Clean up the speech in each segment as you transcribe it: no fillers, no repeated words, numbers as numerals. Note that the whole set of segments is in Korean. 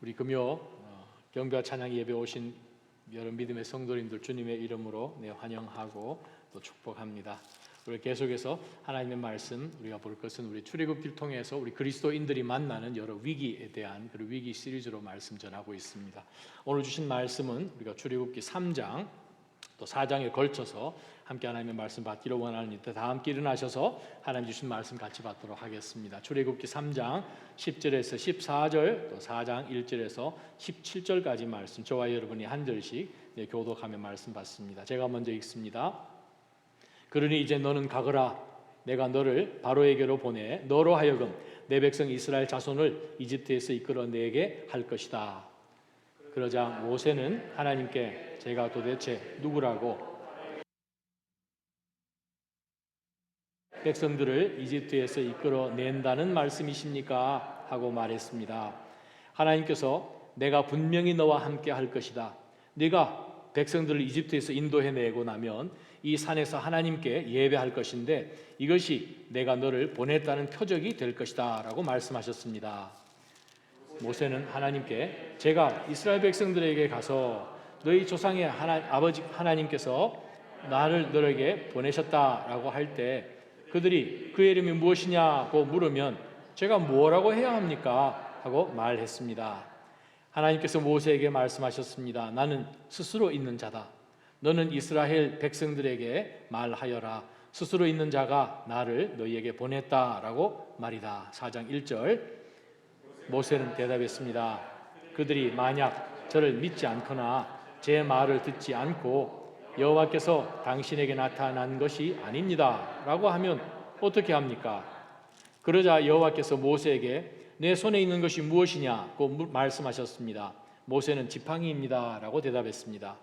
우리 금요 경배와 찬양 예배 오신 여러 믿음의 성도님들 주님의 이름으로 환영하고 또 축복합니다. 우리 계속해서 하나님의 말씀 우리가 볼 것은 우리 출애굽기를 통해서 우리 그리스도인들이 만나는 여러 위기에 대한 그 위기 시리즈로 말씀 전하고 있습니다. 오늘 주신 말씀은 우리가 출애굽기 3장 또 4장에 걸쳐서 함께 하나님의 말씀 받기를 원하는데 다 함께 일어나셔서 하나님 주신 말씀 같이 받도록 하겠습니다. 출애굽기 3장 10절에서 14절 또 4장 1절에서 17절까지 말씀 저와 여러분이 한 절씩 교독하며 말씀 받습니다. 제가 먼저 읽습니다. 그러니 이제 너는 가거라. 내가 너를 바로에게로 보내 너로 하여금 내 백성 이스라엘 자손을 이집트에서 이끌어 내게 할 것이다. 그러자 모세는 하나님께 제가 도대체 누구라고 백성들을 이집트에서 이끌어 낸다는 말씀이십니까? 하고 말했습니다. 하나님께서 내가 분명히 너와 함께 할 것이다. 네가 백성들을 이집트에서 인도해내고 나면 이 산에서 하나님께 예배할 것인데 이것이 내가 너를 보냈다는 표적이 될 것이다 라고 말씀하셨습니다. 모세는 하나님께 제가 이스라엘 백성들에게 가서 너희 조상의 아버지 하나님께서 나를 너에게 보내셨다라고 할 때 그들이 그의 이름이 무엇이냐고 물으면 제가 뭐라고 해야 합니까? 하고 말했습니다. 하나님께서 모세에게 말씀하셨습니다. 나는 스스로 있는 자다. 너는 이스라엘 백성들에게 말하여라. 스스로 있는 자가 나를 너희에게 보냈다라고 말이다. 4장 1절 모세는 대답했습니다. 그들이 만약 저를 믿지 않거나 제 말을 듣지 않고 여호와께서 당신에게 나타난 것이 아닙니다 라고 하면 어떻게 합니까? 그러자 여호와께서 모세에게 내 손에 있는 것이 무엇이냐고 말씀하셨습니다. 모세는 지팡이입니다 라고 대답했습니다.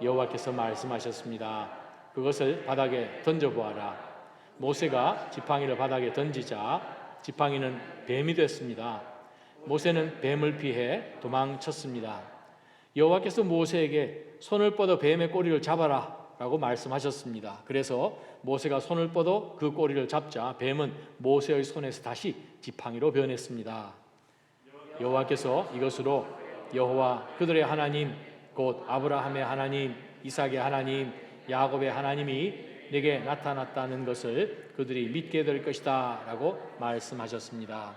여호와께서 말씀하셨습니다. 그것을 바닥에 던져보아라. 모세가 지팡이를 바닥에 던지자 지팡이는 뱀이 됐습니다. 모세는 뱀을 피해 도망쳤습니다. 여호와께서 모세에게 손을 뻗어 뱀의 꼬리를 잡아라 라고 말씀하셨습니다. 그래서 모세가 손을 뻗어 그 꼬리를 잡자 뱀은 모세의 손에서 다시 지팡이로 변했습니다. 여호와께서 이것으로 여호와 그들의 하나님 곧 아브라함의 하나님, 이삭의 하나님, 야곱의 하나님이 내게 나타났다는 것을 그들이 믿게 될 것이다 라고 말씀하셨습니다.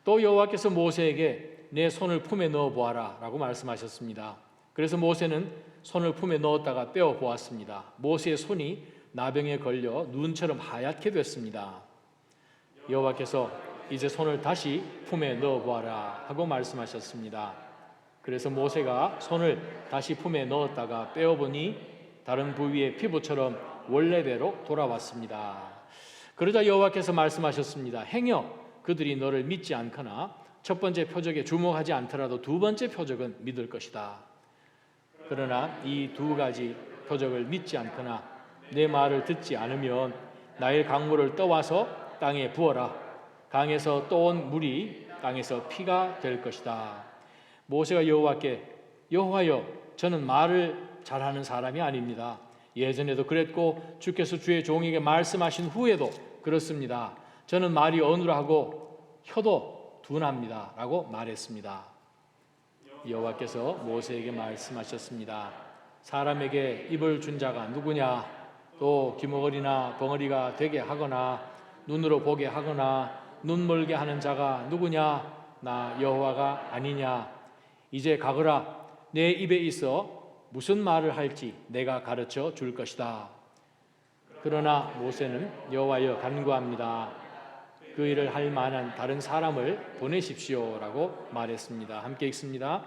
또 여호와께서 모세에게 내 손을 품에 넣어 보아라 라고 말씀하셨습니다. 그래서 모세는 손을 품에 넣었다가 떼어 보았습니다. 모세의 손이 나병에 걸려 눈처럼 하얗게 됐습니다. 여호와께서 이제 손을 다시 품에 넣어 보아라 하고 말씀하셨습니다. 그래서 모세가 손을 다시 품에 넣었다가 빼어보니 다른 부위의 피부처럼 원래대로 돌아왔습니다. 그러자 여호와께서 말씀하셨습니다. 행여 그들이 너를 믿지 않거나 첫 번째 표적에 주목하지 않더라도 두 번째 표적은 믿을 것이다. 그러나 이 두 가지 표적을 믿지 않거나 내 말을 듣지 않으면 나일 강물을 떠와서 땅에 부어라. 강에서 떠온 물이 땅에서 피가 될 것이다. 모세가 여호와께 여호와여 저는 말을 잘하는 사람이 아닙니다. 예전에도 그랬고 주께서 주의 종에게 말씀하신 후에도 그렇습니다. 저는 말이 어눌하고 혀도 둔합니다 라고 말했습니다. 여호와께서 모세에게 말씀하셨습니다. 사람에게 입을 준 자가 누구냐? 또 귀머거리나 벙어리가 되게 하거나 눈으로 보게 하거나 눈 멀게 하는 자가 누구냐? 나 여호와가 아니냐? 이제 가거라. 내 입에 있어 무슨 말을 할지 내가 가르쳐 줄 것이다. 그러나 모세는 여호와여 간구합니다. 그 일을 할 만한 다른 사람을 보내십시오 라고 말했습니다. 함께 읽습니다.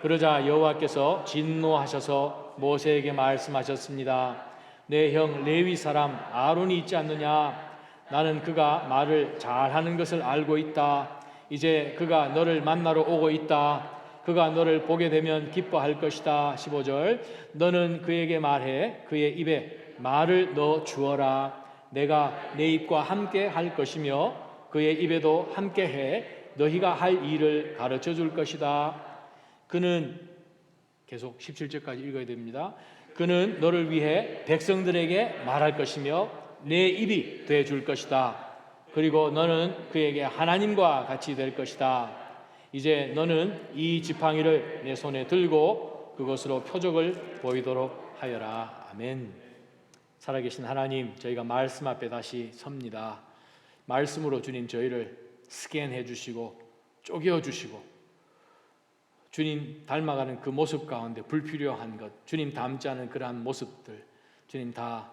그러자 여호와께서 진노하셔서 모세에게 말씀하셨습니다. 내 형 레위 사람 아론이 있지 않느냐? 나는 그가 말을 잘하는 것을 알고 있다. 이제 그가 너를 만나러 오고 있다. 그가 너를 보게 되면 기뻐할 것이다. 15절 너는 그에게 말해 그의 입에 말을 넣어 주어라. 내가 내 입과 함께 할 것이며 그의 입에도 함께 해 너희가 할 일을 가르쳐 줄 것이다. 그는 계속 17절까지 읽어야 됩니다. 그는 너를 위해 백성들에게 말할 것이며 내 입이 돼 줄 것이다. 그리고 너는 그에게 하나님과 같이 될 것이다. 이제 너는 이 지팡이를 내 손에 들고 그것으로 표적을 보이도록 하여라. 아멘. 살아계신 하나님, 저희가 말씀 앞에 다시 섭니다. 말씀으로 주님 저희를 스캔해 주시고 쪼개어 주시고 주님 닮아가는 그 모습 가운데 불필요한 것, 주님 닮지 않은 그러한 모습들 주님 다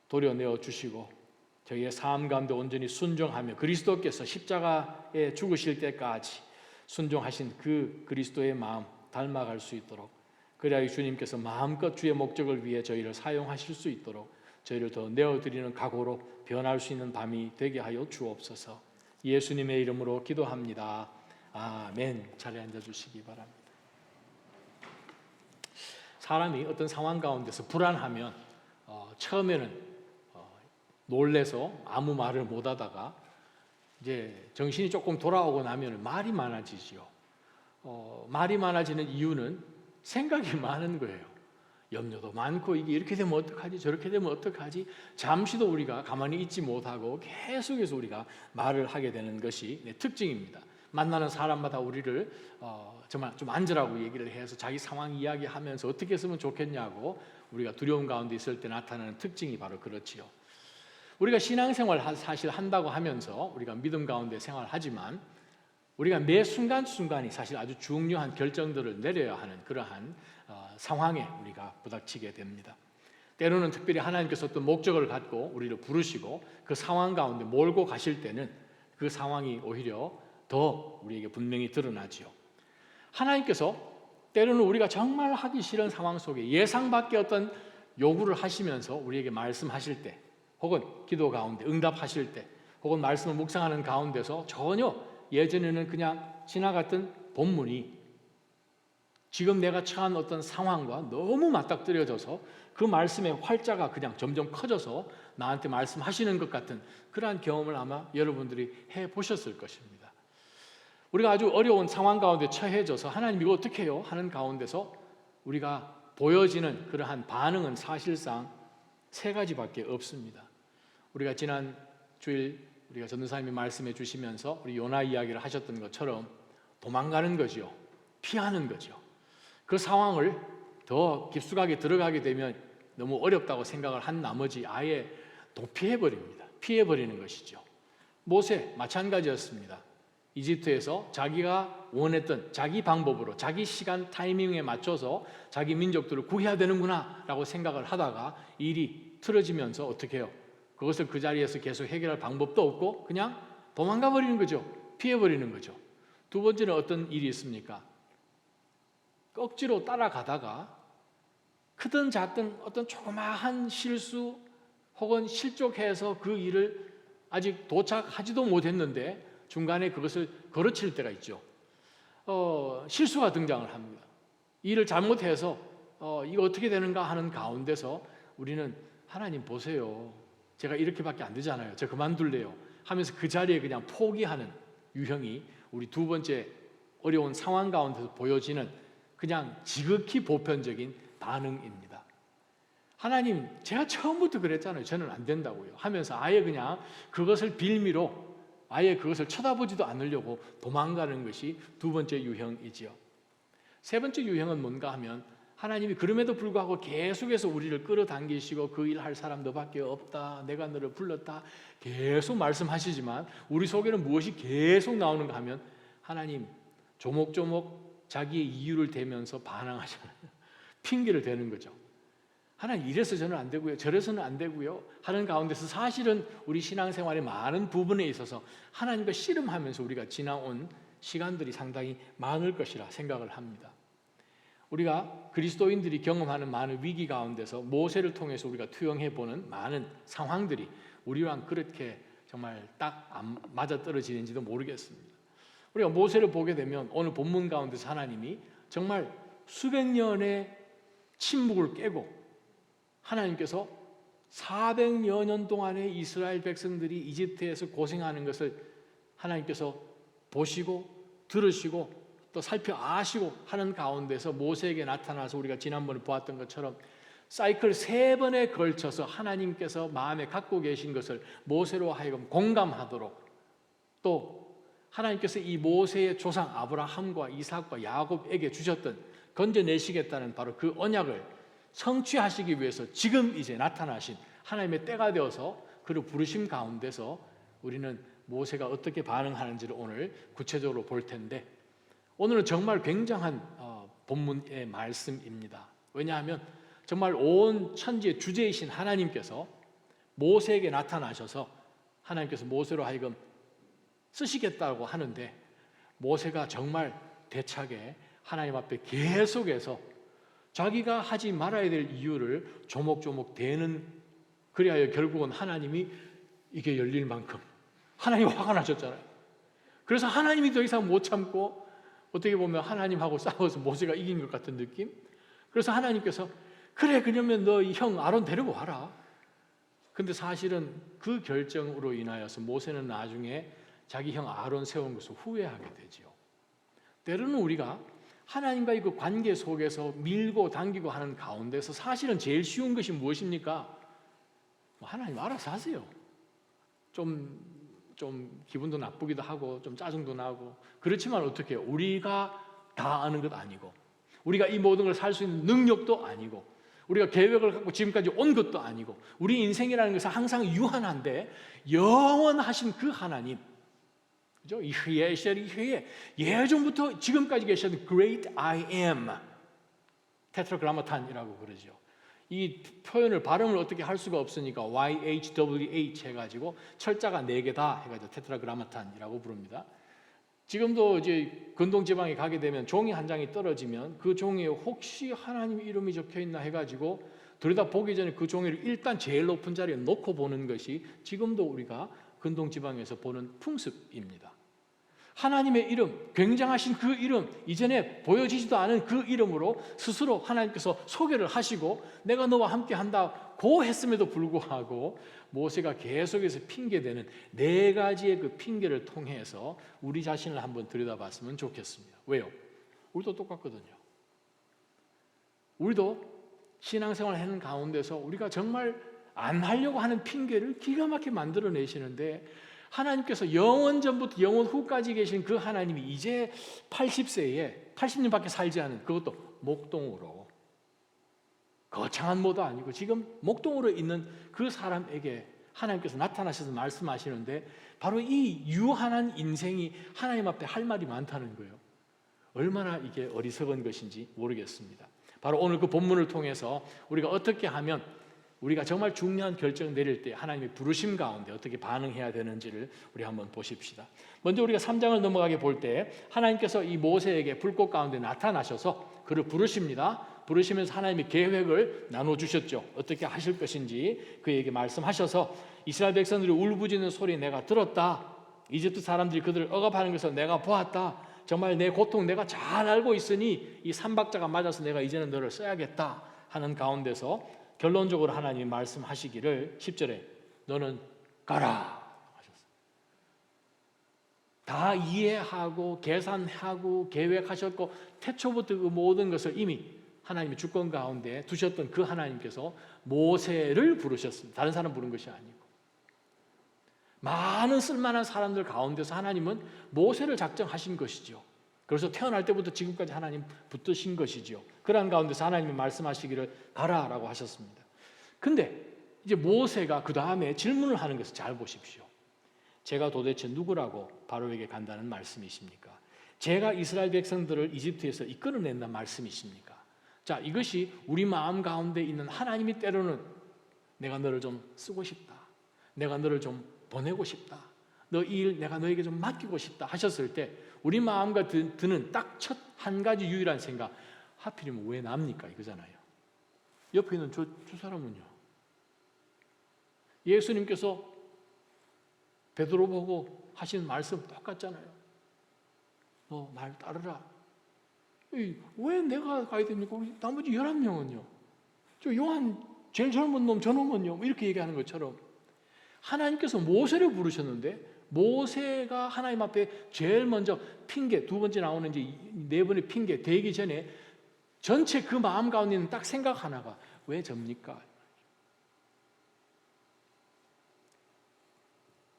도려내어 주시고 저희의 삶 가운데 온전히 순종하며 그리스도께서 십자가에 죽으실 때까지 순종하신 그 그리스도의 마음 닮아갈 수 있도록, 그래야 주님께서 마음껏 주의 목적을 위해 저희를 사용하실 수 있도록 저희를 더 내어드리는 각오로 변할 수 있는 밤이 되게 하여 주옵소서. 예수님의 이름으로 기도합니다. 아멘. 자리에 앉아주시기 바랍니다. 사람이 어떤 상황 가운데서 불안하면 처음에는 놀래서 아무 말을 못하다가 이제 정신이 조금 돌아오고 나면 말이 많아지죠. 말이 많아지는 이유는 생각이 많은 거예요. 염려도 많고 이게 이렇게 되면 어떡하지 저렇게 되면 어떡하지, 잠시도 우리가 가만히 있지 못하고 계속해서 우리가 말을 하게 되는 것이 특징입니다. 만나는 사람마다 우리를 정말 좀 앉으라고 얘기를 해서 자기 상황 이야기하면서 어떻게 했으면 좋겠냐고 우리가 두려움 가운데 있을 때 나타나는 특징이 바로 그렇지요. 우리가 신앙생활 사실 한다고 하면서 우리가 믿음 가운데 생활하지만 우리가 매 순간순간이 사실 아주 중요한 결정들을 내려야 하는 그러한 상황에 우리가 부닥치게 됩니다. 때로는 특별히 하나님께서 어떤 목적을 갖고 우리를 부르시고 그 상황 가운데 몰고 가실 때는 그 상황이 오히려 더 우리에게 분명히 드러나지요. 하나님께서 때로는 우리가 정말 하기 싫은 상황 속에 예상 밖의 어떤 요구를 하시면서 우리에게 말씀하실 때, 혹은 기도 가운데 응답하실 때, 혹은 말씀을 묵상하는 가운데서 전혀 예전에는 그냥 지나갔던 본문이 지금 내가 처한 어떤 상황과 너무 맞닥뜨려져서 그 말씀의 활자가 그냥 점점 커져서 나한테 말씀하시는 것 같은 그러한 경험을 아마 여러분들이 해보셨을 것입니다. 우리가 아주 어려운 상황 가운데 처해져서 하나님 이거 어떻게 해요? 하는 가운데서 우리가 보여지는 그러한 반응은 사실상 세 가지밖에 없습니다. 우리가 지난 주일 우리가 전도사님이 말씀해 주시면서 우리 요나 이야기를 하셨던 것처럼 도망가는 거죠. 피하는 거죠. 그 상황을 더 깊숙하게 들어가게 되면 너무 어렵다고 생각을 한 나머지 아예 도피해버립니다. 피해버리는 것이죠. 모세 마찬가지였습니다. 이집트에서 자기가 원했던 자기 방법으로 자기 시간 타이밍에 맞춰서 자기 민족들을 구해야 되는구나 라고 생각을 하다가 일이 틀어지면서 어떻게 해요? 그것을 그 자리에서 계속 해결할 방법도 없고 그냥 도망가 버리는 거죠. 피해버리는 거죠. 두 번째는 어떤 일이 있습니까? 억지로 따라가다가 크든 작든 어떤 조그마한 실수 혹은 실족해서 그 일을 아직 도착하지도 못했는데 중간에 그것을 거르칠 때가 있죠. 실수가 등장을 합니다. 일을 잘못해서 이거 어떻게 되는가 하는 가운데서 우리는 하나님 보세요. 제가 이렇게밖에 안 되잖아요. 저 그만둘래요. 하면서 그 자리에 그냥 포기하는 유형이 우리 두 번째 어려운 상황 가운데서 보여지는 그냥 지극히 보편적인 반응입니다. 하나님, 제가 처음부터 그랬잖아요. 저는 안 된다고요. 하면서 아예 그냥 그것을 빌미로 아예 그것을 쳐다보지도 않으려고 도망가는 것이 두 번째 유형이지요. 세 번째 유형은 뭔가 하면 하나님이 그럼에도 불구하고 계속해서 우리를 끌어당기시고 그 일 할 사람 너밖에 없다. 내가 너를 불렀다. 계속 말씀하시지만 우리 속에는 무엇이 계속 나오는가 하면 하나님 조목조목 자기의 이유를 대면서 반항하잖아요. 핑계를 대는 거죠. 하나님 이래서 저는 안 되고요. 저래서는 안 되고요. 하는 가운데서 사실은 우리 신앙생활의 많은 부분에 있어서 하나님과 씨름하면서 우리가 지나온 시간들이 상당히 많을 것이라 생각을 합니다. 우리가 그리스도인들이 경험하는 많은 위기 가운데서 모세를 통해서 우리가 투영해보는 많은 상황들이 우리랑 그렇게 정말 딱 안 맞아떨어지는지도 모르겠습니다. 우리가 모세를 보게 되면 오늘 본문 가운데서 하나님이 정말 수백 년의 침묵을 깨고 하나님께서 400여 년 동안의 이스라엘 백성들이 이집트에서 고생하는 것을 하나님께서 보시고 들으시고 또 살펴아시고 하는 가운데서 모세에게 나타나서 우리가 지난번에 보았던 것처럼 사이클 3번에 걸쳐서 하나님께서 마음에 갖고 계신 것을 모세로 하여금 공감하도록 또 하나님께서 이 모세의 조상 아브라함과 이삭과 야곱에게 주셨던 건져내시겠다는 바로 그 언약을 성취하시기 위해서 지금 이제 나타나신 하나님의 때가 되어서 그를 부르심 가운데서 우리는 모세가 어떻게 반응하는지를 오늘 구체적으로 볼 텐데, 오늘은 정말 굉장한 본문의 말씀입니다. 왜냐하면 정말 온 천지의 주제이신 하나님께서 모세에게 나타나셔서 하나님께서 모세로 하여금 쓰시겠다고 하는데, 모세가 정말 대차게 하나님 앞에 계속해서 자기가 하지 말아야 될 이유를 조목조목 대는, 그리하여 결국은 하나님이 이게 열릴 만큼 하나님이 화가 나셨잖아요. 그래서 하나님이 더 이상 못 참고 어떻게 보면 하나님하고 싸워서 모세가 이긴 것 같은 느낌? 그래서 하나님께서 그래, 그러면 너 형 아론 데리고 와라. 근데 사실은 그 결정으로 인하여서 모세는 나중에 자기 형 아론 세운 것을 후회하게 되지요. 때로는 우리가 하나님과의 그 관계 속에서 밀고 당기고 하는 가운데서 사실은 제일 쉬운 것이 무엇입니까? 하나님 알아서 하세요. 좀 기분도 나쁘기도 하고 좀 짜증도 나고, 그렇지만 어떻게 해요? 우리가 다 아는 것 아니고, 우리가 이 모든 걸 살 수 있는 능력도 아니고, 우리가 계획을 갖고 지금까지 온 것도 아니고, 우리 인생이라는 것은 항상 유한한데 영원하신 그 하나님, 그죠? 예전부터 지금까지 계셨던 Great I Am, 테트라그라마탄이라고 그러죠. 이 표현을 발음을 어떻게 할 수가 없으니까 YHWH 해가지고 철자가 4개다 해가지고 테트라그라마탄이라고 부릅니다. 지금도 이제 근동 지방에 가게 되면 종이 한 장이 떨어지면 그 종이에 혹시 하나님 이름이 적혀 있나 해가지고 들여다 보기 전에 그 종이를 일단 제일 높은 자리에 놓고 보는 것이 지금도 우리가 근동 지방에서 보는 풍습입니다. 하나님의 이름, 굉장하신 그 이름, 이전에 보여지지도 않은 그 이름으로 스스로 하나님께서 소개를 하시고 내가 너와 함께 한다고 했음에도 불구하고 모세가 계속해서 핑계대는 4가지의 그 핑계를 통해서 우리 자신을 한번 들여다봤으면 좋겠습니다. 왜요? 우리도 똑같거든요. 우리도 신앙생활을 하는 가운데서 우리가 정말 안 하려고 하는 핑계를 기가 막히게 만들어내시는데, 하나님께서 영원 전부터 영원 후까지 계신 그 하나님이 이제 80세에 80년밖에 살지 않은, 그것도 목동으로, 거창한 모도 아니고 지금 목동으로 있는 그 사람에게 하나님께서 나타나셔서 말씀하시는데, 바로 이 유한한 인생이 하나님 앞에 할 말이 많다는 거예요. 얼마나 이게 어리석은 것인지 모르겠습니다. 바로 오늘 그 본문을 통해서 우리가 어떻게 하면 우리가 정말 중요한 결정을 내릴 때 하나님의 부르심 가운데 어떻게 반응해야 되는지를 우리 한번 보십시다. 먼저 우리가 3장을 넘어가게 볼 때 하나님께서 이 모세에게 불꽃 가운데 나타나셔서 그를 부르십니다. 부르시면서 하나님의 계획을 나눠주셨죠. 어떻게 하실 것인지 그에게 말씀하셔서 이스라엘 백성들이 울부짖는 소리 내가 들었다. 이집트 사람들이 그들을 억압하는 것을 내가 보았다. 정말 내 고통 내가 잘 알고 있으니 이 삼박자가 맞아서 내가 이제는 너를 써야겠다 하는 가운데서 결론적으로 하나님 말씀하시기를 10절에 너는 가라 하셨어요. 다 이해하고 계산하고 계획하셨고 태초부터 그 모든 것을 이미 하나님의 주권 가운데 두셨던 그 하나님께서 모세를 부르셨습니다. 다른 사람 부른 것이 아니고 많은 쓸만한 사람들 가운데서 하나님은 모세를 작정하신 것이죠. 그래서 태어날 때부터 지금까지 하나님 붙드신 것이죠. 그러한 가운데서 하나님이 말씀하시기를 가라라고 하셨습니다. 근데 이제 모세가 그 다음에 질문을 하는 것을 잘 보십시오. 제가 도대체 누구라고 바로에게 간다는 말씀이십니까? 제가 이스라엘 백성들을 이집트에서 이끌어낸다는 말씀이십니까? 자, 이것이 우리 마음 가운데 있는 하나님이 때로는 내가 너를 좀 쓰고 싶다. 내가 너를 좀 보내고 싶다. 너 이 일 내가 너에게 좀 맡기고 싶다 하셨을 때 우리 마음과 드는 딱 첫 한 가지 유일한 생각, 하필이면 왜 납니까? 이거잖아요. 옆에 있는 저 사람은요. 예수님께서 베드로 보고 하신 말씀 똑같잖아요. 너 말 따르라. 왜 내가 가야 됩니까? 나머지 11명은요. 저 요한 제일 젊은 놈 저놈은요. 이렇게 얘기하는 것처럼 하나님께서 모세를 부르셨는데 모세가 하나님 앞에 제일 먼저 핑계, 2번째 나오는 이제 4번의 핑계 대기 전에 전체 그 마음 가운데 있는 딱 생각 하나가 왜 접니까?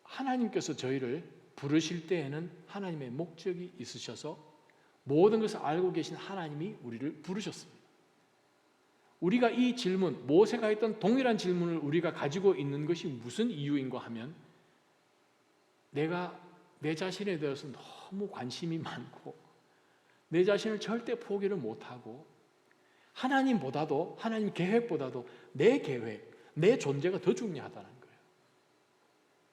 하나님께서 저희를 부르실 때에는 하나님의 목적이 있으셔서 모든 것을 알고 계신 하나님이 우리를 부르셨습니다. 우리가 이 질문, 모세가 했던 동일한 질문을 우리가 가지고 있는 것이 무슨 이유인가 하면 내가 내 자신에 대해서 너무 관심이 많고 내 자신을 절대 포기를 못하고 하나님보다도 하나님 계획보다도 내 계획, 내 존재가 더 중요하다는 거예요.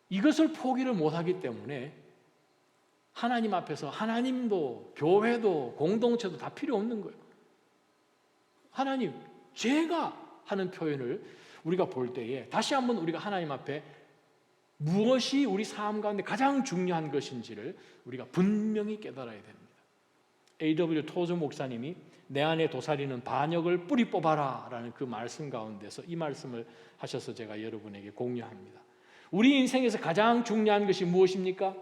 이것을 포기를 못하기 때문에 하나님 앞에서 하나님도 교회도 공동체도 다 필요 없는 거예요. 하나님, 제가 하는 표현을 우리가 볼 때에 다시 한번 우리가 하나님 앞에 무엇이 우리 삶 가운데 가장 중요한 것인지를 우리가 분명히 깨달아야 됩니다. A.W. 토즈 목사님이 내 안에 도사리는 반역을 뿌리 뽑아라 라는 그 말씀 가운데서 이 말씀을 하셔서 제가 여러분에게 공유합니다. 우리 인생에서 가장 중요한 것이 무엇입니까?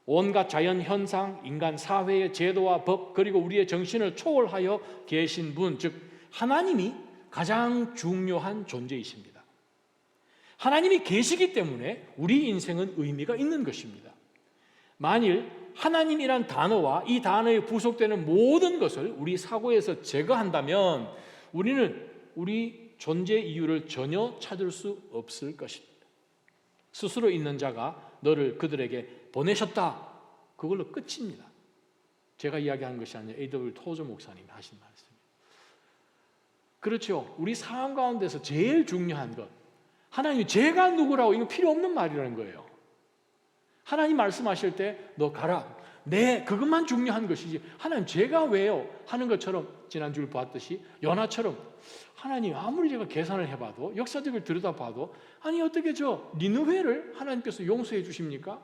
온갖 자연 현상, 인간 사회의 제도와 법, 그리고 우리의 정신을 초월하여 계신 분, 즉 하나님이 가장 중요한 존재이십니다. 하나님이 계시기 때문에 우리 인생은 의미가 있는 것입니다. 만일 하나님이란 단어와 이 단어에 부속되는 모든 것을 우리 사고에서 제거한다면 우리는 우리 존재 이유를 전혀 찾을 수 없을 것입니다. 스스로 있는 자가 너를 그들에게 보내셨다. 그걸로 끝입니다. 제가 이야기하는 것이 아니라 A.W. 토저 목사님이 하신 말씀입니다. 그렇죠. 우리 삶 가운데서 제일 중요한 것, 하나님이 제가 누구라고 이거 필요 없는 말이라는 거예요. 하나님 말씀하실 때 너 가라. 그것만 중요한 것이지 하나님 제가 왜요? 하는 것처럼 지난주를 봤듯이 연하처럼 하나님 아무리 제가 계산을 해봐도 역사적을 들여다봐도 아니 어떻게 저 니느웨를 하나님께서 용서해 주십니까?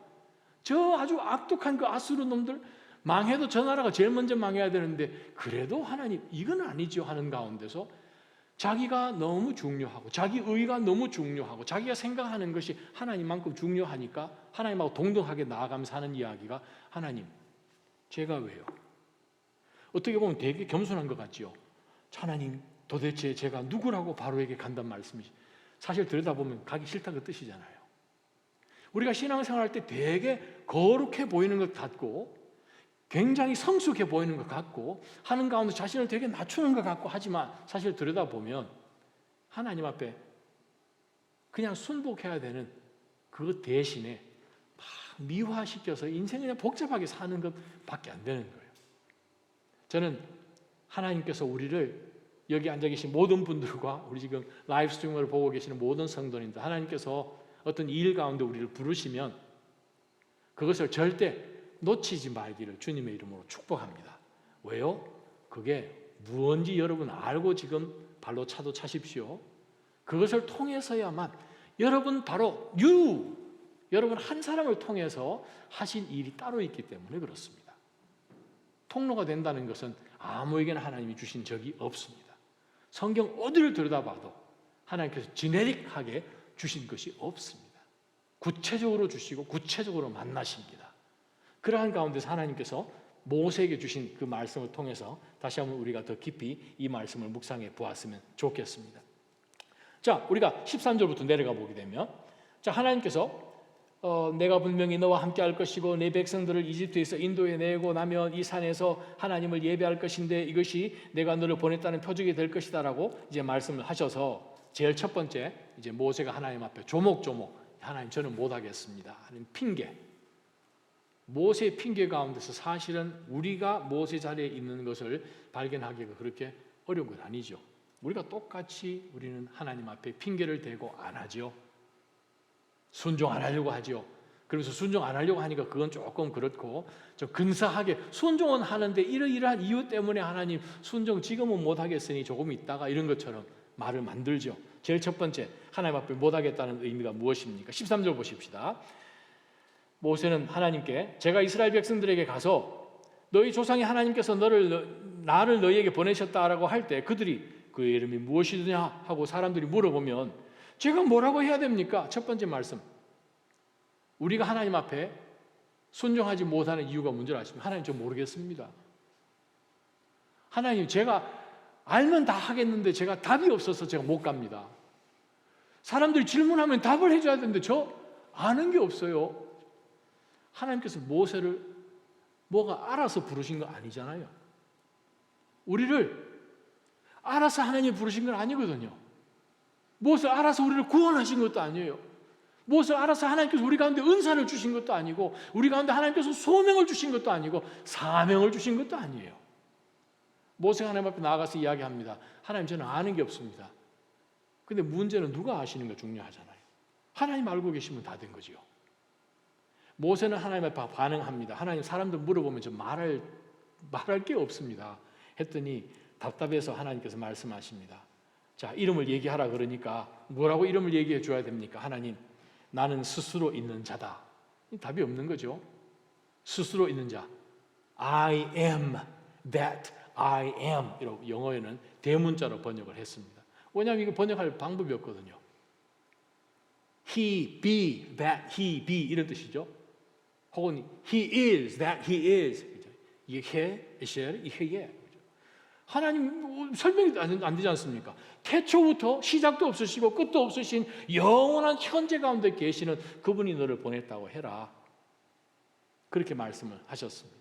저 아주 악독한 그 아수르 놈들 망해도 저 나라가 제일 먼저 망해야 되는데 그래도 하나님 이건 아니죠 하는 가운데서 자기가 너무 중요하고 자기 의가 너무 중요하고 자기가 생각하는 것이 하나님만큼 중요하니까 하나님하고 동등하게 나아가면서 하는 이야기가 하나님 제가 왜요? 어떻게 보면 되게 겸손한 것 같지요. 하나님 도대체 제가 누구라고 바로에게 간단 말씀이지 사실 들여다보면 가기 싫다 그 뜻이잖아요. 우리가 신앙생활할 때 되게 거룩해 보이는 것 같고 굉장히 성숙해 보이는 것 같고 하는 가운데 자신을 되게 낮추는 것 같고 하지만 사실 들여다보면 하나님 앞에 그냥 순복해야 되는 그 대신에 막 미화시켜서 인생을 그냥 복잡하게 사는 것밖에 안 되는 거예요. 저는 하나님께서 우리를 여기 앉아 계신 모든 분들과 우리 지금 라이브 스트리밍을 보고 계시는 모든 성도님들 하나님께서 어떤 일 가운데 우리를 부르시면 그것을 절대 놓치지 말기를 주님의 이름으로 축복합니다. 왜요? 그게 무언지 여러분 알고 지금 발로 차도 차십시오. 그것을 통해서야만 여러분 바로 여러분 한 사람을 통해서 하신 일이 따로 있기 때문에 그렇습니다. 통로가 된다는 것은 아무에게나 하나님이 주신 적이 없습니다. 성경 어디를 들여다봐도 하나님께서 지네릭하게 주신 것이 없습니다. 구체적으로 주시고 구체적으로 만나십니다. 그러한 가운데서 하나님께서 모세에게 주신 그 말씀을 통해서 다시 한번 우리가 더 깊이 이 말씀을 묵상해 보았으면 좋겠습니다. 자, 우리가 13절부터 내려가 보게 되면 자, 하나님께서 내가 분명히 너와 함께 할 것이고 내 백성들을 이집트에서 인도해 내고 나면 이 산에서 하나님을 예배할 것인데 이것이 내가 너를 보냈다는 표적이 될 것이다라고 이제 말씀을 하셔서 제일 첫 번째 이제 모세가 하나님 앞에 조목조목 하나님 저는 못하겠습니다 하는 핑계. 모세의 핑계 가운데서 사실은 우리가 모세 자리에 있는 것을 발견하기가 그렇게 어려운 건 아니죠. 우리가 똑같이 우리는 하나님 앞에 핑계를 대고 안 하죠. 순종 안 하려고 하죠. 그래서 순종 안 하려고 하니까 그건 조금 그렇고 좀 근사하게 순종은 하는데 이러이러한 이유 때문에 하나님 순종 지금은 못하겠으니 조금 있다가 이런 것처럼 말을 만들죠. 제일 첫 번째 하나님 앞에 못하겠다는 의미가 무엇입니까? 13절 보십시다. 모세는 하나님께 제가 이스라엘 백성들에게 가서 너희 조상의 하나님께서 나를 너희에게 보내셨다라고 할 때 그들이 그의 이름이 무엇이냐 하고 사람들이 물어보면 제가 뭐라고 해야 됩니까? 첫 번째 말씀 우리가 하나님 앞에 순종하지 못하는 이유가 뭔지 아십니까? 하나님 저 모르겠습니다. 하나님 제가 알면 다 하겠는데 제가 답이 없어서 제가 못 갑니다. 사람들이 질문하면 답을 해줘야 되는데 저 아는 게 없어요. 하나님께서 모세를 뭐가 알아서 부르신 거 아니잖아요. 우리를 알아서 하나님이 부르신 건 아니거든요. 모세 알아서 우리를 구원하신 것도 아니에요. 모세 알아서 하나님께서 우리 가운데 은사를 주신 것도 아니고, 우리 가운데 하나님께서 소명을 주신 것도 아니고, 사명을 주신 것도 아니에요. 모세가 하나님 앞에 나아가서 이야기합니다. 하나님, 저는 아는 게 없습니다. 근데 문제는 누가 아시는 게 중요하잖아요. 하나님 알고 계시면 다 된 거지요. 모세는 하나님 앞에 반응합니다. 하나님, 사람들 물어보면 저 말할 게 없습니다. 했더니 답답해서 하나님께서 말씀하십니다. 자, 이름을 얘기하라 그러니까 뭐라고 이름을 얘기해 줘야 됩니까? 하나님, 나는 스스로 있는 자다. 답이 없는 거죠. 스스로 있는 자. I am that I am. 이라고 영어에는 대문자로 번역을 했습니다. 왜냐하면 이거 번역할 방법이 없거든요. He be that he be 이런 뜻이죠. 혹은 he is that he is. 이게 이게 하나님 설명이 안 되지 않습니까? 태초부터 시작도 없으시고 끝도 없으신 영원한 현재 가운데 계시는 그분이 너를 보냈다고 해라. 그렇게 말씀을 하셨습니다.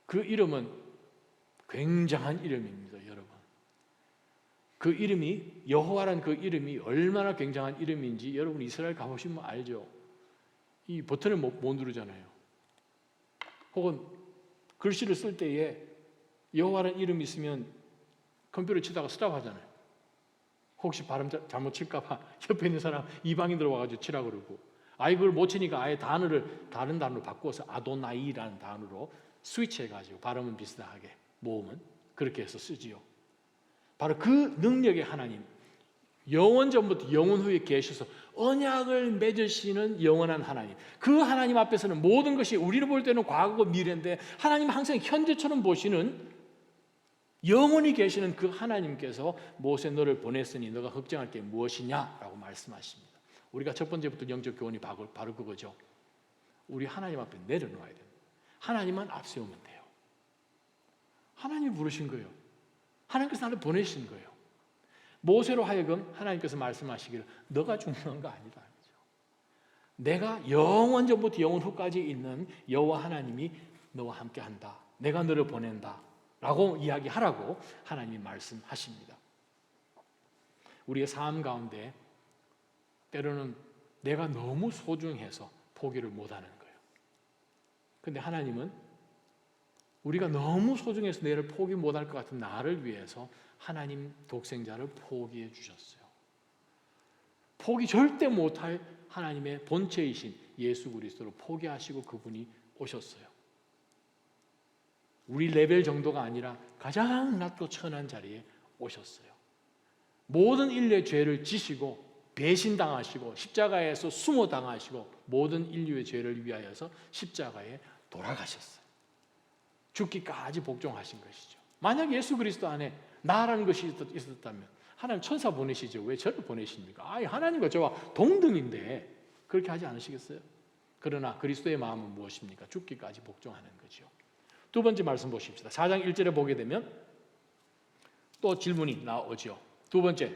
그 이름은 굉장한 이름입니다, 여러분. 그 이름이, 여호와라는 그 이름이 얼마나 굉장한 이름인지 여러분 이스라엘 가보시면 알죠. 이 버튼을 못 누르잖아요. 혹은 글씨를 쓸 때에 여호와라는 이름이 있으면 컴퓨터 치다가 스탑하잖아요. 혹시 발음 잘못 칠까봐 옆에 있는 사람 이방인들 와가지고 치라 그러고, 아예 그걸 못 치니까 아예 단어를 다른 단어로 바꿔서 아도나이라는 단어로 스위치해가지고 발음은 비슷하게 모음은 그렇게 해서 쓰지요. 바로 그 능력의 하나님, 영원 전부터 영원 후에 계셔서 언약을 맺으시는 영원한 하나님, 그 하나님 앞에서는 모든 것이 우리를 볼 때는 과거고 미래인데 하나님은 항상 현재처럼 보시는 영원히 계시는 그 하나님께서 모세 너를 보냈으니 너가 걱정할 게 무엇이냐라고 말씀하십니다. 우리가 첫 번째부터 영적 교훈이 바로 그거죠. 우리 하나님 앞에 내려놓아야 됩니다. 하나님만 앞세우면 돼요. 하나님이 부르신 거예요. 하나님께서 나를 보내신 거예요. 모세로 하여금 하나님께서 말씀하시기를 너가 중요한 거 아니다. 내가 영원 전부터 영원 후까지 있는 여호와 하나님이 너와 함께한다. 내가 너를 보낸다. 라고 이야기하라고 하나님이 말씀하십니다. 우리의 삶 가운데 때로는 내가 너무 소중해서 포기를 못하는 거예요. 그런데 하나님은 우리가 너무 소중해서 내를 포기 못할 것 같은 나를 위해서 하나님 독생자를 포기해 주셨어요. 포기 절대 못할 하나님의 본체이신 예수 그리스도를 포기하시고 그분이 오셨어요. 우리 레벨 정도가 아니라 가장 낮고 천한 자리에 오셨어요. 모든 인류의 죄를 지시고 배신당하시고 십자가에서 숨어 당하시고 모든 인류의 죄를 위하여서 십자가에 돌아가셨어요. 죽기까지 복종하신 것이죠. 만약 예수 그리스도 안에 나라는 것이 있었다면 하나님 천사 보내시죠. 왜 저를 보내십니까? 하나님과 저와 동등인데 그렇게 하지 않으시겠어요? 그러나 그리스도의 마음은 무엇입니까? 죽기까지 복종하는 거죠. 두 번째 말씀 보십시다. 4장 1절에 보게 되면 또 질문이 나오죠. 두 번째,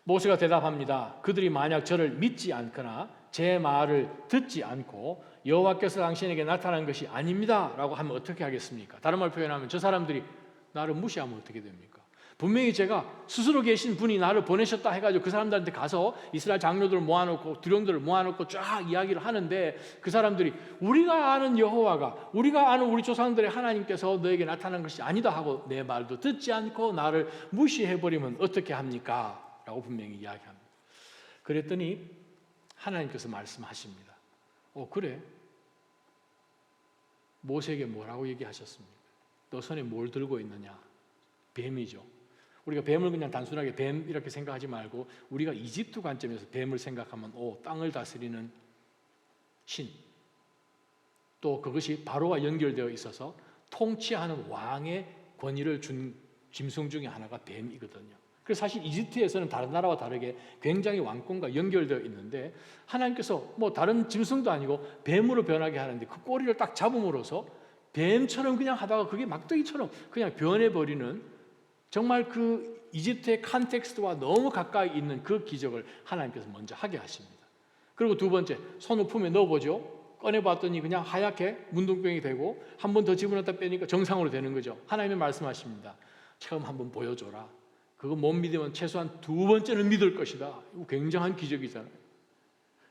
모세가 대답합니다. 그들이 만약 저를 믿지 않거나 제 말을 듣지 않고 여호와께서 당신에게 나타난 것이 아닙니다 라고 하면 어떻게 하겠습니까? 다른 말로 표현하면 저 사람들이 나를 무시하면 어떻게 됩니까? 분명히 제가 스스로 계신 분이 나를 보내셨다 해가지고 그 사람들한테 가서 이스라엘 장로들을 모아놓고 두령들을 모아놓고 쫙 이야기를 하는데 그 사람들이 우리가 아는 여호와가, 우리가 아는 우리 조상들의 하나님께서 너에게 나타난 것이 아니다 하고 내 말도 듣지 않고 나를 무시해버리면 어떻게 합니까? 라고 분명히 이야기합니다. 그랬더니 하나님께서 말씀하십니다. 그래? 모세에게 뭐라고 얘기하셨습니까? 너 손에 뭘 들고 있느냐? 뱀이죠. 우리가 뱀을 그냥 단순하게 뱀 이렇게 생각하지 말고 우리가 이집트 관점에서 뱀을 생각하면 땅을 다스리는 신, 또 그것이 바로와 연결되어 있어서 통치하는 왕의 권위를 준 짐승 중에 하나가 뱀이거든요. 그래서 사실 이집트에서는 다른 나라와 다르게 굉장히 왕권과 연결되어 있는데 하나님께서 다른 짐승도 아니고 뱀으로 변하게 하는데 그 꼬리를 딱 잡음으로써 뱀처럼 그냥 하다가 그게 막대기처럼 그냥 변해버리는 정말 그 이집트의 컨텍스트와 너무 가까이 있는 그 기적을 하나님께서 먼저 하게 하십니다. 그리고 두 번째, 손을 품에 넣어보죠. 꺼내봤더니 그냥 하얗게 문둥병이 되고 한 번 더 집어넣었다 빼니까 정상으로 되는 거죠. 하나님이 말씀하십니다. 처음 한번 보여줘라. 그거 못 믿으면 최소한 두 번째는 믿을 것이다. 이거 굉장한 기적이잖아요.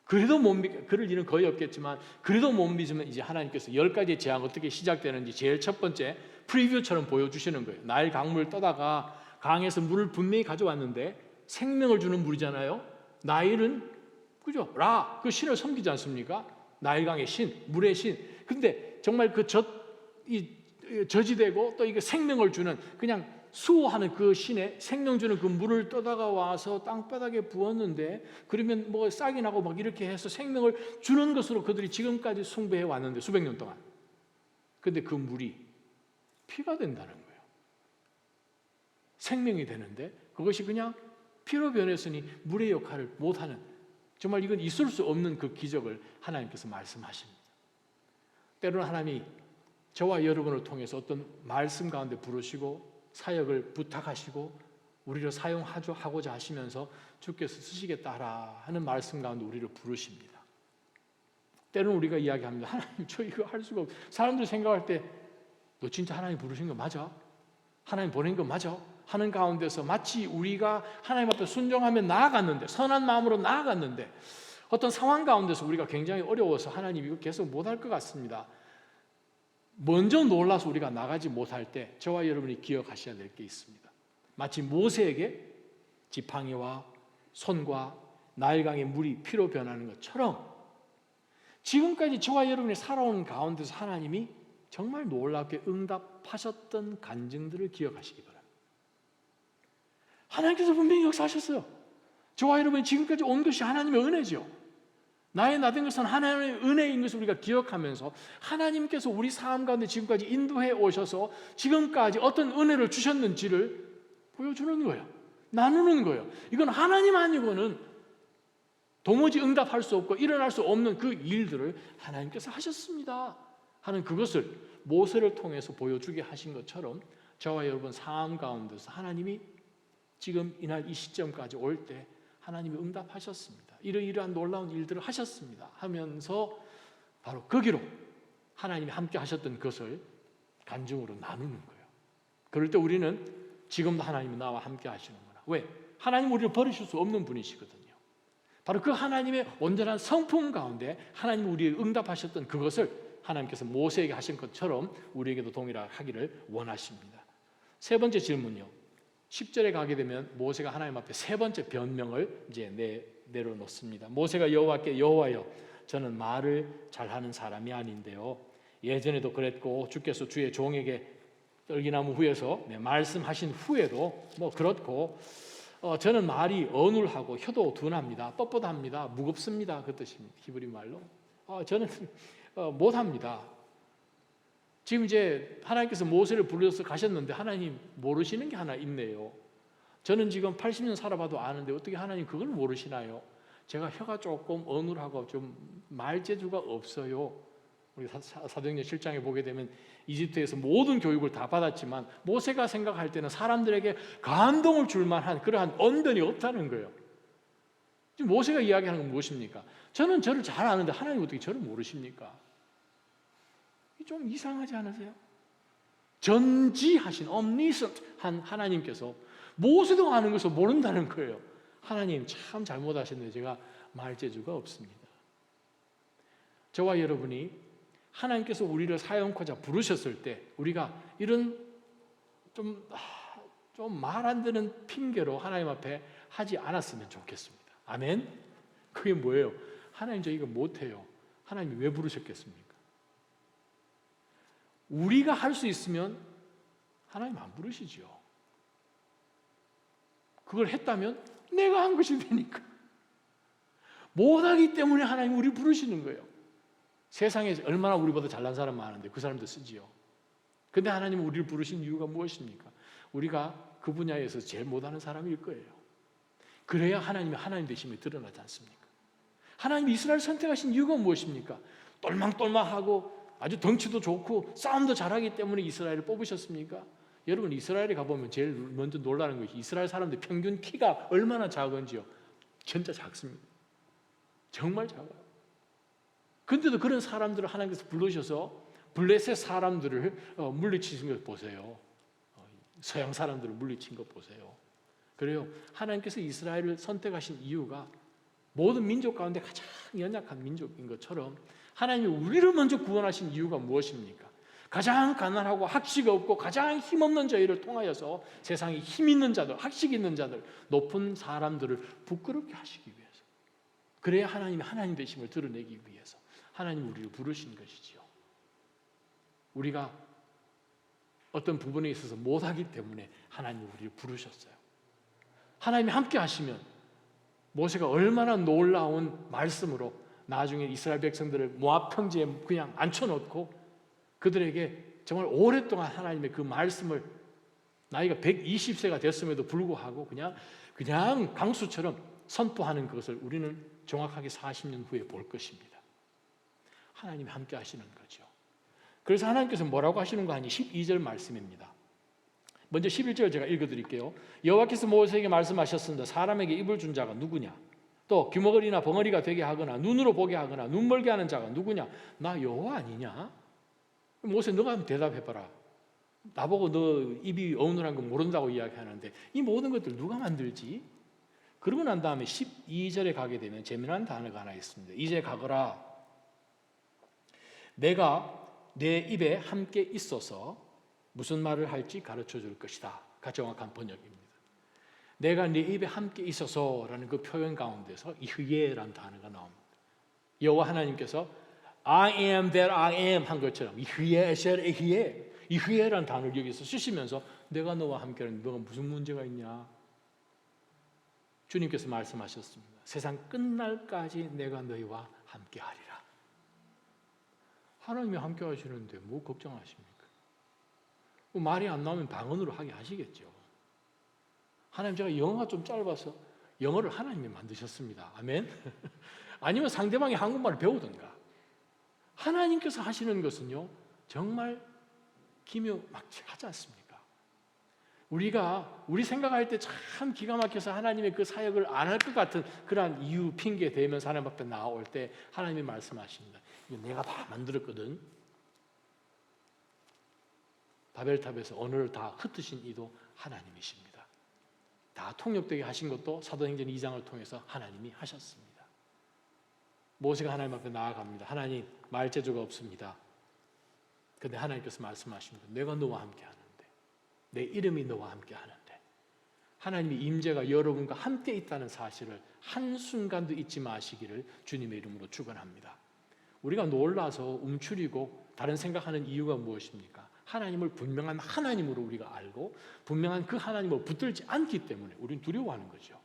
그래도 못 믿, 그럴 일은 거의 없겠지만 그래도 못 믿으면 이제 하나님께서 10가지의 재앙 어떻게 시작되는지 제일 첫 번째 프리뷰처럼 보여주시는 거예요. 나일 강물을 떠다가 강에서 물을 분명히 가져왔는데 생명을 주는 물이잖아요. 나일은 그죠? 라, 그 신을 섬기지 않습니까? 나일강의 신, 물의 신. 근데 정말 그 저지되고 또 이게 생명을 주는 그냥 수호하는 그 신의 생명 주는 그 물을 떠다가 와서 땅바닥에 부었는데 그러면 뭐 싹이 나고 막 이렇게 해서 생명을 주는 것으로 그들이 지금까지 숭배해 왔는데 수백 년 동안. 근데 그 물이 피가 된다는 거예요. 생명이 되는데 그것이 그냥 피로 변했으니 물의 역할을 못하는 정말 이건 있을 수 없는 그 기적을 하나님께서 말씀하십니다. 때로는 하나님이 저와 여러분을 통해서 어떤 말씀 가운데 부르시고 사역을 부탁하시고 우리를 사용하고자 하시면서 주께서 쓰시겠다 하는 말씀 가운데 우리를 부르십니다. 때로는 우리가 이야기합니다. 하나님 저 이거 할 수가 없어요. 사람들이 생각할 때 너 진짜 하나님 부르신 거 맞아? 하나님 보낸 거 맞아? 하는 가운데서 마치 우리가 하나님 앞에 순종하며 나아갔는데 선한 마음으로 나아갔는데 어떤 상황 가운데서 우리가 굉장히 어려워서 하나님 이거 계속 못할 것 같습니다. 먼저 놀라서 우리가 나가지 못할 때 저와 여러분이 기억하셔야 될 게 있습니다. 마치 모세에게 지팡이와 손과 나일강의 물이 피로 변하는 것처럼 지금까지 저와 여러분이 살아온 가운데서 하나님이 정말 놀랍게 응답하셨던 간증들을 기억하시기 바랍니다. 하나님께서 분명히 역사하셨어요. 저와 여러분이 지금까지 온 것이 하나님의 은혜죠. 나의 나된 것은 하나님의 은혜인 것을 우리가 기억하면서 하나님께서 우리 삶 가운데 지금까지 인도해 오셔서 지금까지 어떤 은혜를 주셨는지를 보여주는 거예요. 나누는 거예요. 이건 하나님 아니고는 도무지 응답할 수 없고 일어날 수 없는 그 일들을 하나님께서 하셨습니다 하는 그것을 모세를 통해서 보여주게 하신 것처럼 저와 여러분 삶 가운데서 하나님이 지금 이날 이 시점까지 올 때 하나님이 응답하셨습니다. 이러이러한 놀라운 일들을 하셨습니다 하면서 바로 거기로 하나님이 함께 하셨던 것을 간증으로 나누는 거예요. 그럴 때 우리는 지금도 하나님이 나와 함께 하시는구나. 왜? 하나님 우리를 버리실 수 없는 분이시거든요. 바로 그 하나님의 온전한 성품 가운데 하나님이 우리에게 응답하셨던 그것을 하나님께서 모세에게 하신 것처럼 우리에게도 동일하게 하기를 원하십니다. 세 번째 질문요. 10절에 가게 되면 모세가 하나님 앞에 세 번째 변명을 이제 내려놓습니다. 모세가 여호와께 여호와여 저는 말을 잘하는 사람이 아닌데요. 예전에도 그랬고 주께서 주의 종에게 떨기나무 후에서 말씀하신 후에도 뭐 그렇고 저는 말이 어눌하고 혀도 둔합니다. 뻣뻣합니다. 무겁습니다. 그 뜻입니다. 히브리 말로. 저는 못합니다. 지금 이제 하나님께서 모세를 불러서 가셨는데 하나님 모르시는 게 하나 있네요. 저는 지금 80년 살아봐도 아는데 어떻게 하나님 그걸 모르시나요? 제가 혀가 조금 어눌하고 좀 말재주가 없어요. 우리 사도행전 7장에 보게 되면 이집트에서 모든 교육을 다 받았지만 모세가 생각할 때는 사람들에게 감동을 줄 만한 그러한 언변이 없다는 거예요. 지금 모세가 이야기하는 건 무엇입니까? 저는 저를 잘 아는데 하나님 어떻게 저를 모르십니까? 좀 이상하지 않으세요? 전지하신 omniscient한 하나님께서 모세도 아는 것을 모른다는 거예요. 하나님 참 잘못하셨는데 제가 말재주가 없습니다. 저와 여러분이 하나님께서 우리를 사용하고자 부르셨을 때 우리가 이런 좀 말 안 되는 핑계로 하나님 앞에 하지 않았으면 좋겠습니다. 아멘? 그게 뭐예요? 하나님 저 이거 못해요. 하나님이 왜 부르셨겠습니까? 우리가 할 수 있으면 하나님 안 부르시죠. 그걸 했다면 내가 한 것이 되니까. 못하기 때문에 하나님 우리 부르시는 거예요. 세상에 얼마나 우리보다 잘난 사람 많은데 그 사람도 쓰지요. 근데 하나님은 우리를 부르신 이유가 무엇입니까? 우리가 그 분야에서 제일 못하는 사람일 거예요. 그래야 하나님이 하나님 되심이 드러나지 않습니까? 하나님이 이스라엘 선택하신 이유가 무엇입니까? 똘망똘망하고 아주 덩치도 좋고 싸움도 잘하기 때문에 이스라엘을 뽑으셨습니까? 여러분 이스라엘에 가보면 제일 먼저 놀라는 것이 이스라엘 사람들 평균 키가 얼마나 작은지요. 진짜 작습니다. 정말 작아요. 근데도 그런 사람들을 하나님께서 부르셔서 블레셋 사람들을 물리치신 걸 보세요. 서양 사람들을 물리친 것 보세요. 그래요. 하나님께서 이스라엘을 선택하신 이유가 모든 민족 가운데 가장 연약한 민족인 것처럼 하나님이 우리를 먼저 구원하신 이유가 무엇입니까? 가장 가난하고 학식 없고 가장 힘없는 저희를 통하여서 세상에 힘 있는 자들, 학식 있는 자들, 높은 사람들을 부끄럽게 하시기 위해서, 그래야 하나님이 하나님 되심을 드러내기 위해서 하나님이 우리를 부르신 것이지요. 우리가 어떤 부분에 있어서 못하기 때문에 하나님이 우리를 부르셨어요. 하나님이 함께 하시면 모세가 얼마나 놀라운 말씀으로 나중에 이스라엘 백성들을 모압 평지에 그냥 앉혀놓고 그들에게 정말 오랫동안 하나님의 그 말씀을, 나이가 120세가 됐음에도 불구하고 그냥 강수처럼 선포하는 것을 우리는 정확하게 40년 후에 볼 것입니다. 하나님이 함께 하시는 거죠. 그래서 하나님께서 뭐라고 하시는 거 아니? 12절 말씀입니다. 먼저 11절 제가 읽어드릴게요. 여호와께서 모세에게 말씀하셨습니다. 사람에게 입을 준 자가 누구냐? 또 귀머거리나 벙어리가 되게 하거나 눈으로 보게 하거나 눈 멀게 하는 자가 누구냐? 나 여호와 아니냐? 모세, 너가 한번 대답해봐라. 나보고 너 입이 어눌한 거 모른다고 이야기하는데 이 모든 것들 누가 만들지? 그러고 난 다음에 12절에 가게 되면 재미난 단어가 하나 있습니다. 이제 가거라. 내가 내 입에 함께 있어서 무슨 말을 할지 가르쳐 줄 것이다. 가 정확한 번역입니다. 내가 네 입에 함께 있어서라는 그 표현 가운데서 이흐예라는 단어가 나옵니다. 여호와 하나님께서 I am that I am 한 것처럼 이흐예 에셀 에히예, 이흐예라는 단어를 여기서 쓰시면서 내가 너와 함께하는 너가 무슨 문제가 있냐? 주님께서 말씀하셨습니다. 세상 끝날까지 내가 너희와 함께하리라. 하나님이 함께 하시는데 뭐 걱정하십니까? 말이 안 나오면 방언으로 하게 하시겠죠. 하나님, 제가 영어가 좀 짧아서 영어를 하나님이 만드셨습니다. 아멘. 아니면 상대방이 한국말을 배우든가. 하나님께서 하시는 것은요 정말 기묘막측하지 않습니까? 우리 생각할 때 참 기가 막혀서 하나님의 그 사역을 안 할 것 같은 그러한 이유, 핑계 대면서 하나님 앞에 나올 때 하나님이 말씀하십니다. 이거 내가 다 만들었거든. 바벨탑에서 언어를 다 흩으신 이도 하나님이십니다. 다 통역되게 하신 것도 사도행전 2장을 통해서 하나님이 하셨습니다. 모세가 하나님 앞에 나아갑니다. 하나님, 말재주가 없습니다. 그런데 하나님께서 말씀하십니다. 내가 너와 함께 하는데, 내 이름이 너와 함께 하는데, 하나님의 임재가 여러분과 함께 있다는 사실을 한순간도 잊지 마시기를 주님의 이름으로 축원합니다. 우리가 놀라서 움츠리고 다른 생각하는 이유가 무엇입니까? 하나님을 분명한 하나님으로 우리가 알고 분명한 그 하나님을 붙들지 않기 때문에 우리는 두려워하는 거죠.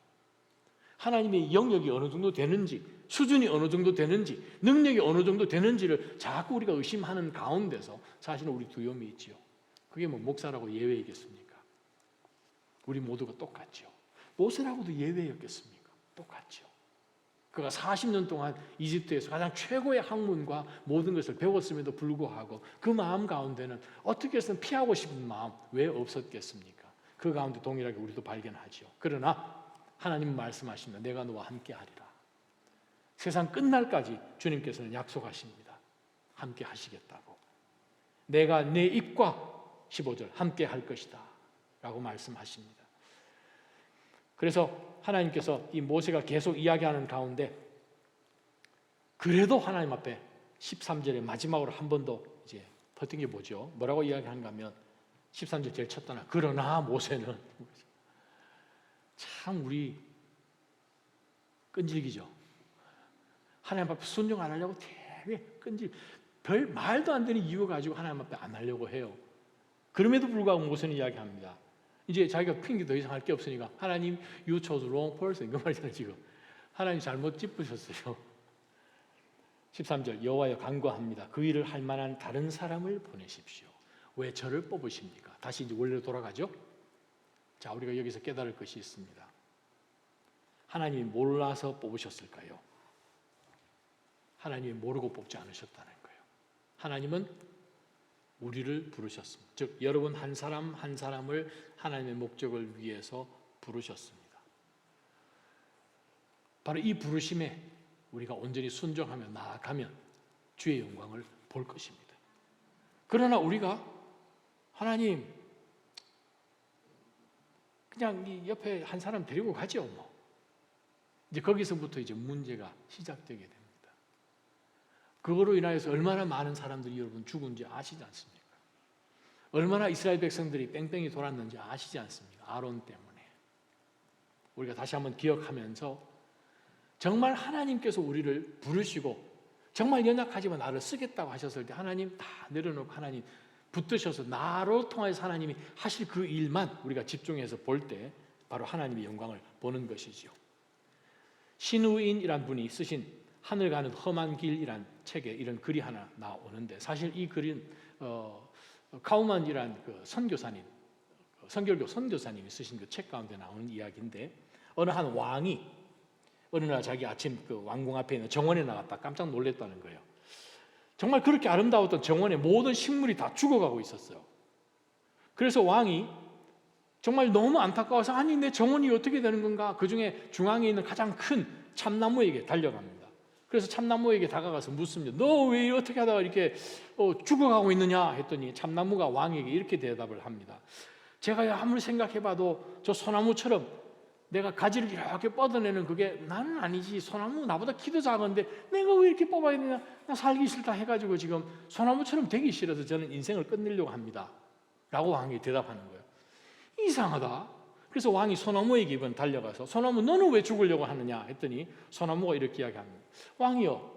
하나님의 영역이 어느 정도 되는지, 수준이 어느 정도 되는지, 능력이 어느 정도 되는지를 자꾸 우리가 의심하는 가운데서 사실은 우리 두려움이 있지요. 그게 뭐 목사라고 예외이겠습니까? 우리 모두가 똑같죠. 모세라고도 예외였겠습니까? 똑같죠. 그가 40년 동안 이집트에서 가장 최고의 학문과 모든 것을 배웠음에도 불구하고 그 마음 가운데는 어떻게 해서는 피하고 싶은 마음 왜 없었겠습니까? 그 가운데 동일하게 우리도 발견하죠. 그러나 하나님은 말씀하십니다. 내가 너와 함께 하리라. 세상 끝날까지 주님께서는 약속하십니다. 함께 하시겠다고. 내가 내 입과 15절 함께 할 것이다 라고 말씀하십니다. 그래서 하나님께서 이 모세가 계속 이야기하는 가운데 그래도 하나님 앞에 13절의 마지막으로 한 번 더 이제 버팅해 보죠. 뭐라고 이야기하는가 하면 13절 제일 첫 단어. 그러나 모세는 참 우리 끈질기죠. 하나님 앞에 순종 안 하려고 되게 별 말도 안 되는 이유 가지고 하나님 앞에 안 하려고 해요. 그럼에도 불구하고 모세는 이야기합니다. 이제 자기가 핑계 더 이상 할 게 없으니까 하나님 you chose wrong person 이거 말이잖아요. 지금 하나님 잘못 짚으셨어요. 13절 여호와여 간구합니다. 그 일을 할 만한 다른 사람을 보내십시오. 왜 저를 뽑으십니까? 다시 이제 원래로 돌아가죠. 자, 우리가 여기서 깨달을 것이 있습니다. 하나님이 몰라서 뽑으셨을까요? 하나님이 모르고 뽑지 않으셨다는 거예요. 하나님은 우리를 부르셨습니다. 즉 여러분 한 사람 한 사람을 하나님의 목적을 위해서 부르셨습니다. 바로 이 부르심에 우리가 온전히 순종하며 나아가면 주의 영광을 볼 것입니다. 그러나 우리가 하나님 그냥 이 옆에 한 사람 데리고 가죠 뭐. 이제 거기서부터 이제 문제가 시작되게 됩니다. 그거로 인하여서 얼마나 많은 사람들이 여러분 죽은지 아시지 않습니까? 얼마나 이스라엘 백성들이 뺑뺑이 돌았는지 아시지 않습니까? 아론 때문에. 우리가 다시 한번 기억하면서 정말 하나님께서 우리를 부르시고 정말 연약하지만 나를 쓰겠다고 하셨을 때 하나님 다 내려놓고 하나님 붙드셔서 나로 통해서 하나님이 하실 그 일만 우리가 집중해서 볼 때 바로 하나님의 영광을 보는 것이지요. 신우인이란 분이 쓰신 하늘 가는 험한 길이란 책에 이런 글이 하나 나오는데 사실 이 글은 카우만이란 그 선교사님, 선결교 선교사님이 쓰신 그 책 가운데 나오는 이야기인데 어느 한 왕이 어느 날 자기 아침 그 왕궁 앞에 있는 정원에 나갔다 깜짝 놀랐다는 거예요. 정말 그렇게 아름다웠던 정원에 모든 식물이 다 죽어가고 있었어요. 그래서 왕이 정말 너무 안타까워서 아니 내 정원이 어떻게 되는 건가? 그 중에 중앙에 있는 가장 큰 참나무에게 달려갑니다. 그래서 참나무에게 다가가서 묻습니다. 너 왜 어떻게 하다가 이렇게 죽어가고 있느냐 했더니 참나무가 왕에게 이렇게 대답을 합니다. 제가 아무리 생각해봐도 저 소나무처럼 내가 가지를 이렇게 뻗어내는 그게 나는 아니지. 소나무 나보다 키도 작은데 내가 왜 이렇게 뽑아야 되냐. 나 살기 싫다 해가지고 지금 소나무처럼 되기 싫어서 저는 인생을 끝내려고 합니다. 라고 왕이 대답하는 거예요. 이상하다. 그래서 왕이 소나무에게 이번 달려가서 소나무 너는 왜 죽으려고 하느냐 했더니 소나무가 이렇게 이야기합니다. 왕이요,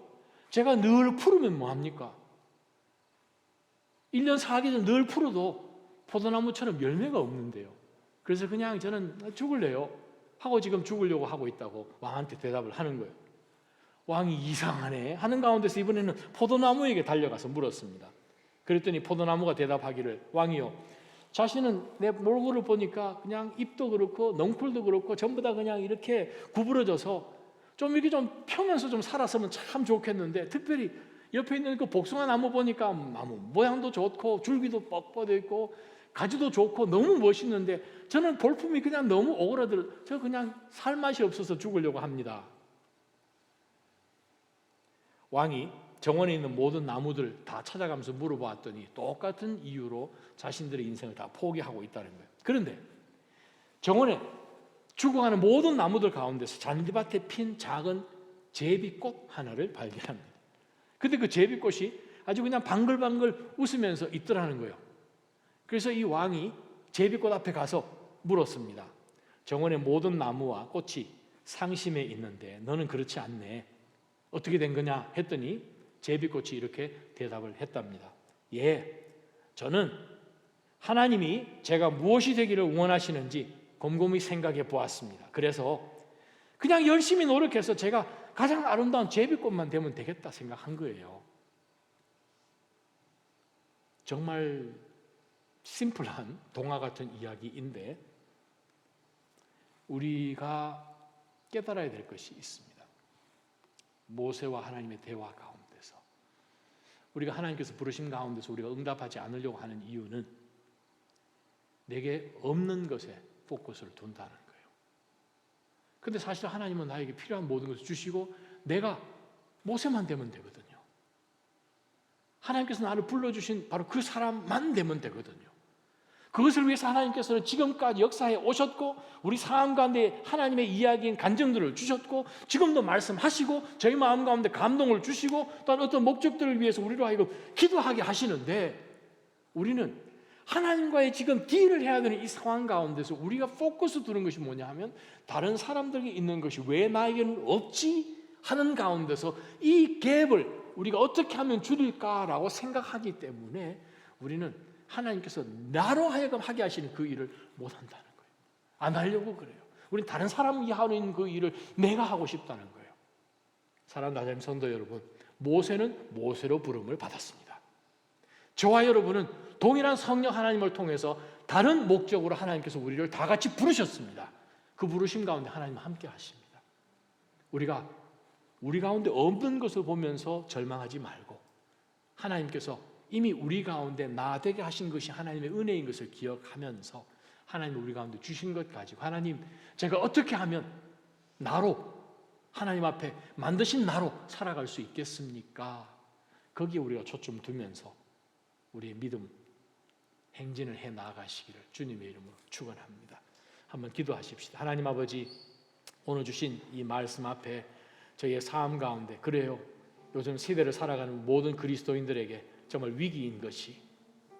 제가 늘 푸르면 뭐합니까? 1년 4계절 늘 푸르도 포도나무처럼 열매가 없는데요. 그래서 그냥 저는 죽을래요 하고 지금 죽으려고 하고 있다고 왕한테 대답을 하는 거예요. 왕이 이상하네 하는 가운데서 이번에는 포도나무에게 달려가서 물었습니다. 그랬더니 포도나무가 대답하기를 왕이요, 자신은 내 몰골을 보니까 그냥 잎도 그렇고 넝쿨도 그렇고 전부 다 그냥 이렇게 구부러져서 좀 이렇게 좀 펴면서 좀 살았으면 참 좋겠는데 특별히 옆에 있는 그 복숭아 나무 보니까 나무 모양도 좋고 줄기도 뻗어 있고 가지도 좋고 너무 멋있는데 저는 볼품이 그냥 너무 오그라들어 저 그냥 살 맛이 없어서 죽으려고 합니다. 왕이 정원에 있는 모든 나무들 다 찾아가면서 물어봤더니 똑같은 이유로 자신들의 인생을 다 포기하고 있다는 거예요. 그런데 정원에 죽어가는 모든 나무들 가운데서 잔디밭에 핀 작은 제비꽃 하나를 발견합니다. 근데 그 제비꽃이 아주 그냥 방글방글 웃으면서 있더라는 거예요. 그래서 이 왕이 제비꽃 앞에 가서 물었습니다. 정원의 모든 나무와 꽃이 상심해 있는데 너는 그렇지 않네. 어떻게 된 거냐 했더니 제비꽃이 이렇게 대답을 했답니다. 예, 저는 하나님이 제가 무엇이 되기를 원하시는지 곰곰이 생각해 보았습니다. 그래서 그냥 열심히 노력해서 제가 가장 아름다운 제비꽃만 되면 되겠다 생각한 거예요. 정말 심플한 동화 같은 이야기인데 우리가 깨달아야 될 것이 있습니다. 모세와 하나님의 대화 가운데서 우리가 하나님께서 부르심 가운데서 우리가 응답하지 않으려고 하는 이유는 내게 없는 것에 포커스를 둔다는 거예요. 근데 사실 하나님은 나에게 필요한 모든 것을 주시고 내가 모세만 되면 되거든요. 하나님께서 나를 불러주신 바로 그 사람만 되면 되거든요. 그것을 위해서 하나님께서는 지금까지 역사에 오셨고 우리 삶 가운데 하나님의 이야기인 간증들을 주셨고 지금도 말씀하시고 저희 마음 가운데 감동을 주시고 또한 어떤 목적들을 위해서 우리로 하여금 기도하게 하시는데 우리는 하나님과의 지금 딜을 해야 되는 이 상황 가운데서 우리가 포커스 두는 것이 뭐냐 하면 다른 사람들에게 있는 것이 왜 나에게는 없지? 하는 가운데서 이 갭을 우리가 어떻게 하면 줄일까라고 생각하기 때문에 우리는 하나님께서 나로 하여금 하게 하시는 그 일을 못한다는 거예요. 안 하려고 그래요. 우리는 다른 사람이 하는 그 일을 내가 하고 싶다는 거예요. 사랑하는 하나님 성도 여러분, 모세는 모세로 부름을 받았습니다. 저와 여러분은 동일한 성령 하나님을 통해서 다른 목적으로 하나님께서 우리를 다 같이 부르셨습니다. 그 부르심 가운데 하나님은 함께 하십니다. 우리가 우리 가운데 없는 것을 보면서 절망하지 말고 하나님께서 이미 우리 가운데 나 되게 하신 것이 하나님의 은혜인 것을 기억하면서 하나님 우리 가운데 주신 것 가지고 하나님 제가 어떻게 하면 나로 하나님 앞에 만드신 나로 살아갈 수 있겠습니까? 거기에 우리가 초점 두면서 우리의 믿음 행진을 해 나아가시기를 주님의 이름으로 축원합니다. 한번 기도하십시다. 하나님 아버지, 오늘 주신 이 말씀 앞에 저희의 삶 가운데, 그래요, 요즘 세대를 살아가는 모든 그리스도인들에게 정말 위기인 것이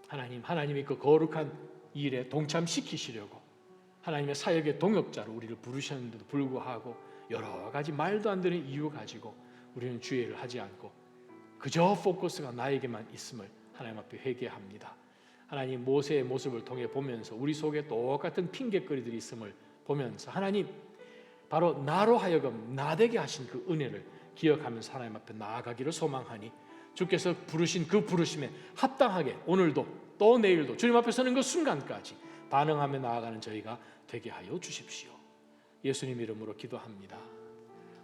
하나님의 그 거룩한 일에 동참시키시려고 하나님의 사역의 동역자로 우리를 부르셨는데도 불구하고 여러 가지 말도 안 되는 이유 가지고 우리는 주의를 하지 않고 그저 포커스가 나에게만 있음을 하나님 앞에 회개합니다. 하나님, 모세의 모습을 통해 보면서 우리 속에 똑같은 핑계거리들이 있음을 보면서 하나님, 바로 나로 하여금 나되게 하신 그 은혜를 기억하면서 하나님 앞에 나아가기를 소망하니 주께서 부르신 그 부르심에 합당하게 오늘도 또 내일도 주님 앞에 서는 그 순간까지 반응하며 나아가는 저희가 되게 하여 주십시오. 예수님 이름으로 기도합니다.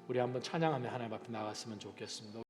우리 한번 찬양하며 하나님 앞에 나갔으면 좋겠습니다.